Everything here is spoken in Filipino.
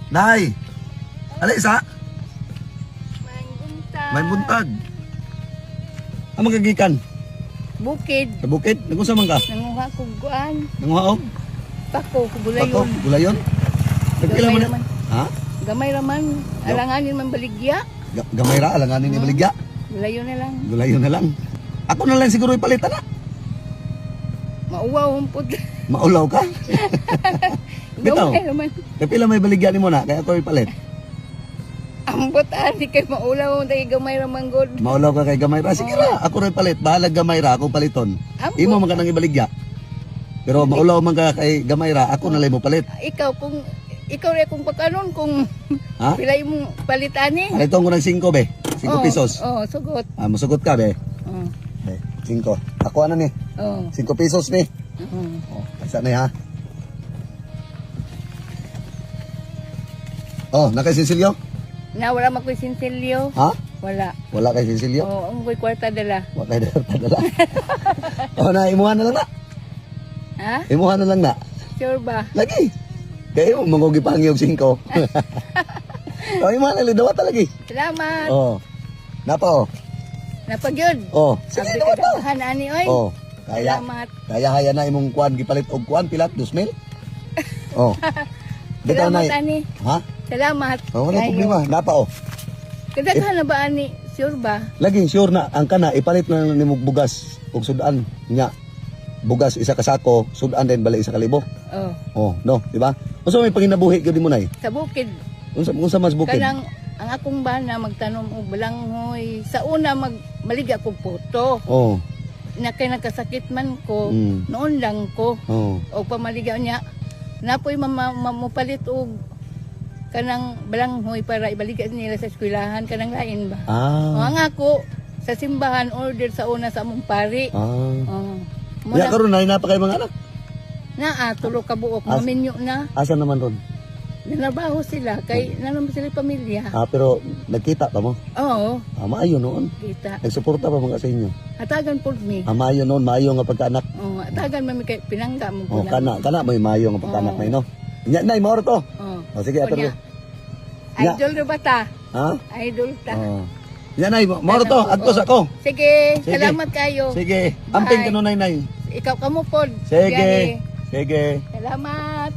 Nay. Ala isa. May Buntag. buntag. Amo kagikan Bukid. sa bukid. Nagunsa man ka? Nanguha ko guan. Nanguhaog. Pako, Pako, gulayon. gulayon. Nagpila Gamay man. raman. Ha? Gamay raman. Alanganin man baligya. Gamay ra alanganin ni baligya. Gulayon na lang. Gulayon na lang. Ako na lang siguro ipalitan na. Mauwaw humpod. Maulaw ka. Bitaw. Gamay raman. Kapila may baligya ni mo na kaya ako ipalit. Ambot ani kay maulaw tayo gamay raman god. Maulaw ka kay gamay ra. Sige ra, ako rin palit. Bahala gamay ra, ako paliton. Ambot. Imo man ka nang ibaligya. Pero maulaw man ka kay gamay ra, ako na lang mo palit. Ikaw kung ikaw rin kung pagkanon kung Ha? pila imong palitani. Paliton ko ng 5 be. 5 pesos. Oh, sugot. Ah, masugot ka be. Oh. 5. Ako ano ni? Oh. 5 pesos ni. Oh. Oh, isa na ha. Oh, nakaisinsilyo? Na wala makoy sinsilyo. Ha? Wala. Wala kay sinsilyo? Oh, ang koy kwarta dala. Wala kay dala. Oh, na imuha na lang na. Ha? Imuha na lang na. Sure ba? Lagi. Kayo mangugi pa ang iyong 5. Oh, imuha na lang daw talagi. Salamat. Oh. Napa oh. Napagyod. Oh, sige Sabi daw ka to. dahan ani oy. Oh. Kaya Salamat. kaya haya na imong kuan gipalit og kuan pilat 2,000. Oh. Bitaw na. Salamat ani. Ha? Salamat. Oh, wala Kayo. problema. Napa oh. Kadaghan na ba ani? Sure ba? Lagi sure na ang kana ipalit na nimo bugas ug sudan nya. Bugas isa ka sako, sudan din bali isa ka libo. Oh. Oh, no, di ba? Unsa may panginabuhi gyud mo nay? Sa bukid. Unsa mas bukid? Kanang ang akong bana magtanom og balanghoy. Sa una maligya ko puto. Oh. Na kay nagkasakit man ko, Mm. noon lang ko. Oh. O pamaligaw niya, napoy mamupalit og kanang balanghoy para ibalikan nila sa eskwelahan kanang lain ba. O Ah. ang ako sa simbahan order sa una sa among pari. Ah. Oh. Ya karon nay napa kay mga anak? Naa tulo ka buok As- maminyo na. Asa naman ron? Nanabaho sila kay nanon sila pamilya. Ah, pero nagkita pa mo. Oo, Ah, maayo noon. kita. Nagsuporta pa mga sa inyo. Hatagan pod mi. Ah, maayo noon, maayo nga pagkaanak. Oh, hatagan man mi kay pinangga mo Oh, pinang- kana may maayo nga pagkaanak Oo. nay no. Nya nay mao to. Oh. Oh, sige ato. Kunya. Ya. Idol ra ba ta? Ha? Idol ta. Oh. Nya nay mao to, adtos ako. Sige, Sige. salamat kayo. Sige, amping Bye. kanon nay nay. Ikaw kamo pod. Sige. Biyahe. Sige. Salamat.